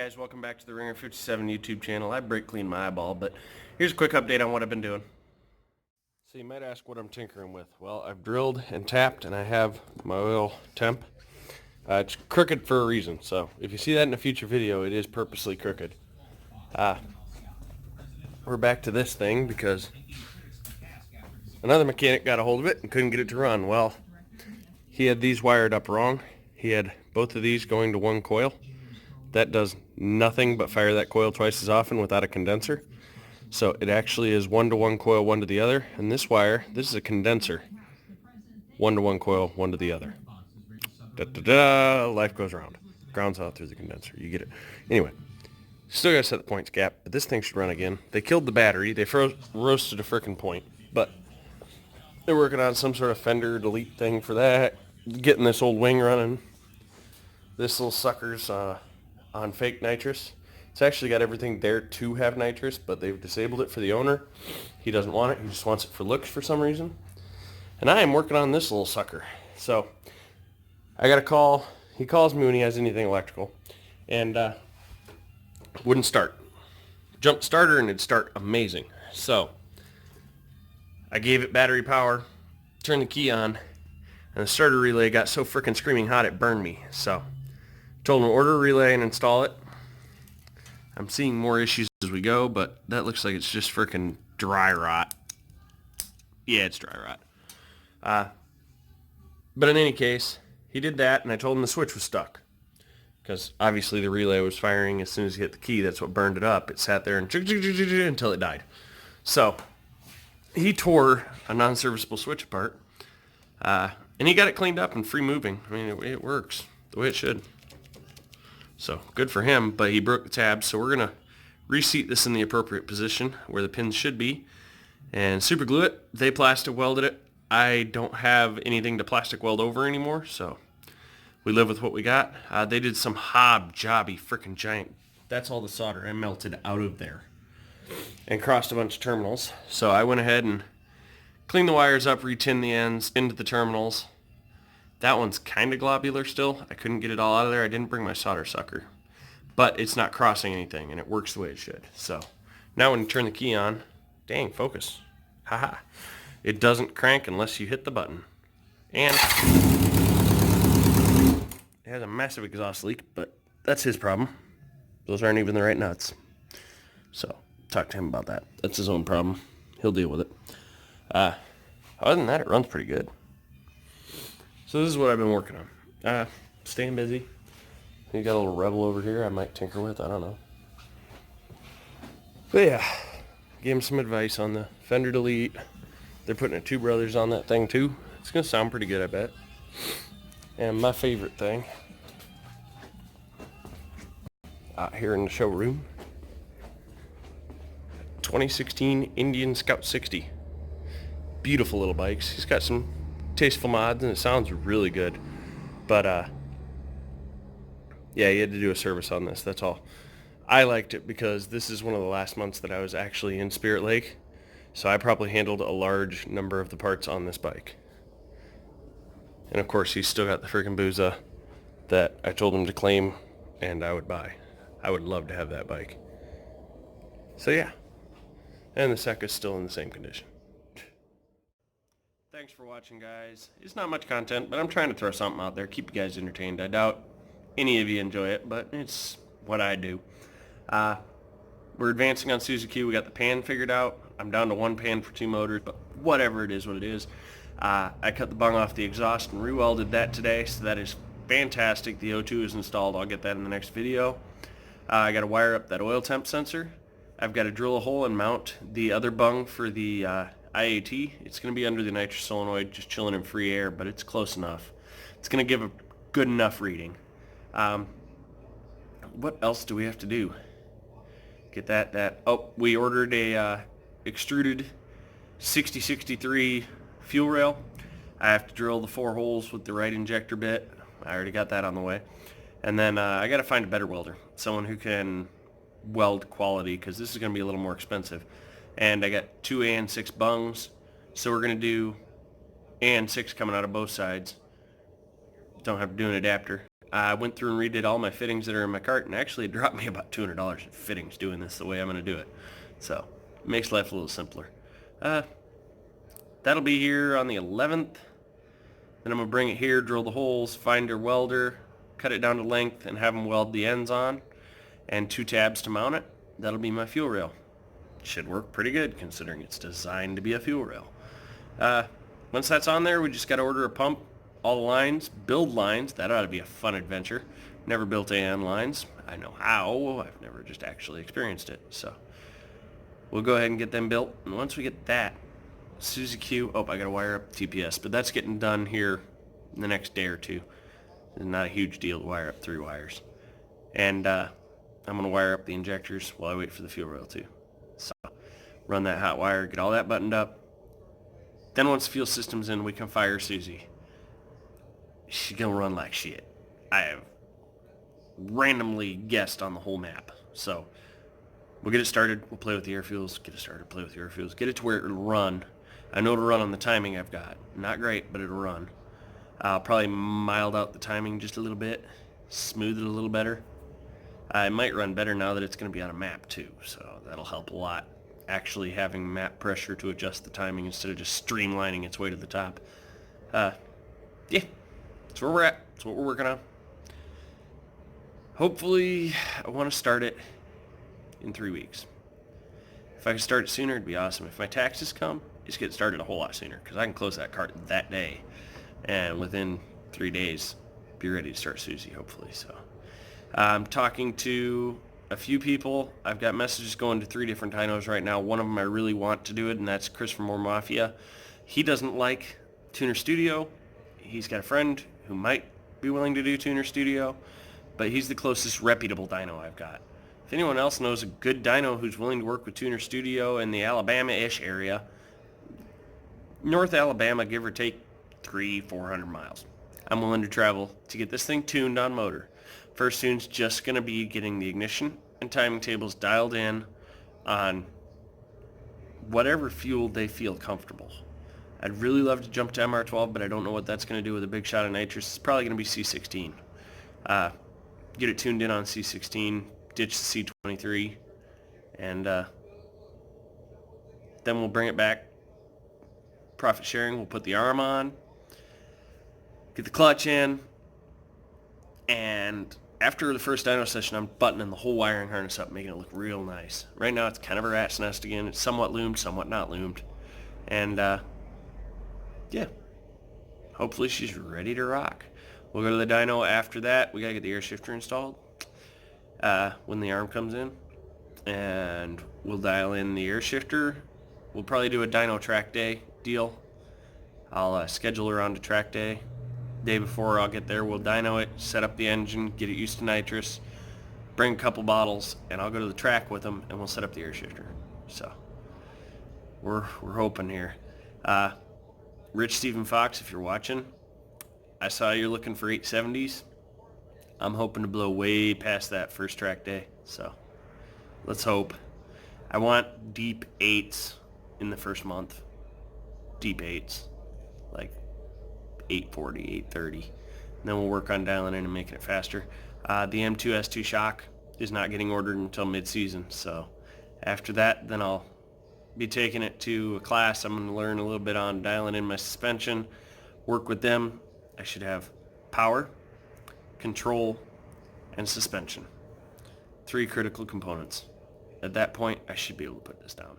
guys, welcome back to the Ringer 57 YouTube channel. I brake cleaned my eyeball, but here's a quick update on what I've been doing. So you might ask what I'm tinkering with. Well, I've drilled and tapped and I have my oil temp. It's crooked for a reason, so if you see that in a future video, it is purposely crooked. We're back to this thing because another mechanic got a hold of it and couldn't get it to run. Well, he had these wired up wrong. He had both of these going to one coil. That does nothing but fire that coil twice as often without a condenser. So it actually is one to one coil, one to the other. And this wire, this is a condenser. One to one coil, one to the other. Da-da-da, life goes around. Grounds out through the condenser. You get it. Anyway, still got to set the points gap, but this thing should run again. They killed the battery. They roasted a frickin' point. But they're working on some sort of fender delete thing for that. Getting this old wing running. This little sucker's on fake nitrous. It's actually got everything there to have nitrous, but they've disabled it for the owner. He doesn't want it. He just wants it for looks for some reason. And I am working on this little sucker. So I got a call. He calls me when he has anything electrical. And wouldn't start. Jump starter and it'd start amazing. So I gave it battery power, turned the key on, and the starter relay got so frickin' screaming hot it burned me. So told him to order a relay and install it. I'm seeing more issues as we go, but that looks like it's just frickin' dry rot. Yeah, it's dry rot. But in any case, he did that, and I told him the switch was stuck. Because obviously the relay was firing as soon as he hit the key. That's what burned it up. It sat there and until it died. So he tore a non-serviceable switch apart, and he got it cleaned up and free moving. I mean, it works the way it should. So good for him, but he broke the tabs, so we're going to reseat this in the appropriate position where the pins should be and super glue it. They plastic welded it. I don't have anything to plastic weld over anymore, so we live with what we got. They did some hobby frickin' giant. That's all the solder I melted out of there and crossed a bunch of terminals. So I went ahead and cleaned the wires up, re-tinned the ends into the terminals. That one's kind of globular still. I couldn't get it all out of there. I didn't bring my solder sucker. But it's not crossing anything, and it works the way it should. So now when you turn the key on, dang, focus. Haha. It doesn't crank unless you hit the button. And it has a massive exhaust leak, but that's his problem. Those aren't even the right nuts. So talk to him about that. That's his own problem. He'll deal with it. Other than that, it runs pretty good. So this is what I've been working on. Staying busy. You got a little Rebel over here I might tinker with. I don't know. But yeah, gave him some advice on the fender delete. They're putting a Two Brothers on that thing too. It's going to sound pretty good, I bet. And my favorite thing, out here in the showroom, 2016 Indian Scout 60. Beautiful little bikes. He's got some tasteful mods and it sounds really good. But yeah, he had to do a service on this, that's all. I liked it because this is one of the last months that I was actually in Spirit Lake. So I probably handled a large number of the parts on this bike. And of course he's still got the freaking Buza that I told him to claim and I would buy. I would love to have that bike. So yeah. And the Seca's still in the same condition. Thanks for watching, guys. It's not much content, but I'm trying to throw something out there, keep you guys entertained. I doubt any of you enjoy it, but it's what I do. We're advancing on Suzuki. We got the pan figured out. I'm down to one pan for two motors, but whatever it is what it is. I cut the bung off the exhaust and re-welded that today, so that is fantastic. The O2 is installed. I'll get that in the next video. I got to wire up that oil temp sensor. I've got to drill a hole and mount the other bung for the IAT. It's going to be under the nitrous solenoid, just chilling in free air, but it's close enough. It's going to give a good enough reading. What else do we have to do? Get that. Oh, we ordered a extruded 6063 fuel rail. I have to drill the 4 holes with the right injector bit. I already got that on the way. And then I got to find a better welder, someone who can weld quality, because this is going to be a little more expensive. And I got 2 AN6 bungs, so we're going to do AN6 coming out of both sides. Don't have to do an adapter. I went through and redid all my fittings that are in my cart, and actually it dropped me about $200 in fittings doing this the way I'm going to do it. So it makes life a little simpler. That'll be here on the 11th. Then I'm going to bring it here, drill the holes, find your welder, cut it down to length, and have them weld the ends on, and 2 tabs to mount it. That'll be my fuel rail. Should work pretty good considering it's designed to be a fuel rail. Once that's on there, we just got to order a pump, all the lines, build lines. That ought to be a fun adventure. Never built AN lines. I know how. I've never just actually experienced it. So we'll go ahead and get them built. And once we get that, Suzy Q. Oh, I got to wire up TPS, but that's getting done here in the next day or two. It's not a huge deal to wire up 3 wires. And I'm going to wire up the injectors while I wait for the fuel rail too. So run that hot wire, get all that buttoned up. Then once the fuel system's in, we can fire Suzy. She's going to run like shit. I have randomly guessed on the whole map. So we'll get it started. We'll play with the air fuels. Get it started, play with the air fuels. Get it to where it'll run. I know it'll run on the timing I've got. Not great, but it'll run. I'll probably mild out the timing just a little bit. Smooth it a little better. It might run better now that it's going to be on a map too. So that'll help a lot. Actually having map pressure to adjust the timing instead of just streamlining its way to the top. Yeah, that's where we're at. That's what we're working on. Hopefully, I want to start it in 3 weeks. If I could start it sooner, it'd be awesome. If my taxes come, just get started a whole lot sooner because I can close that cart that day, and within 3 days, be ready to start Suzy, hopefully. So, I'm talking to a few people. I've got messages going to 3 different dynos right now. One of them I really want to do it, and that's Chris from More Mafia. He doesn't like Tuner Studio. He's got a friend who might be willing to do Tuner Studio, but he's the closest reputable dyno I've got. If anyone else knows a good dyno who's willing to work with Tuner Studio in the Alabama-ish area, North Alabama, give or take 300-400 miles, I'm willing to travel to get this thing tuned on motor. First tune's just going to be getting the ignition and timing tables dialed in on whatever fuel they feel comfortable. I'd really love to jump to MR12, but I don't know what that's going to do with a big shot of nitrous. It's probably going to be C16. Get it tuned in on C16, ditch the C23, and then we'll bring it back. Profit sharing, we'll put the arm on, get the clutch in, and after the first dyno session, I'm buttoning the whole wiring harness up, making it look real nice. Right now, it's kind of a rat's nest again. It's somewhat loomed, somewhat not loomed. And, yeah. Hopefully she's ready to rock. We'll go to the dyno after that. We got to get the air shifter installed when the arm comes in. And we'll dial in the air shifter. We'll probably do a dyno track day deal. I'll schedule her on to track day. Day before I'll get there, we'll dyno it, set up the engine, get it used to nitrous, bring a couple bottles, and I'll go to the track with them, and we'll set up the air shifter. So we're hoping here. Rich Stephen Fox, if you're watching, I saw you're looking for 870s. I'm hoping to blow way past that first track day. So let's hope. I want deep 8s in the first month. Deep 8s, like 840, 830. And then we'll work on dialing in and making it faster. The M2S2 shock is not getting ordered until mid-season. So after that, then I'll be taking it to a class. I'm going to learn a little bit on dialing in my suspension, work with them. I should have power, control, and suspension. 3 critical components. At that point, I should be able to put this down.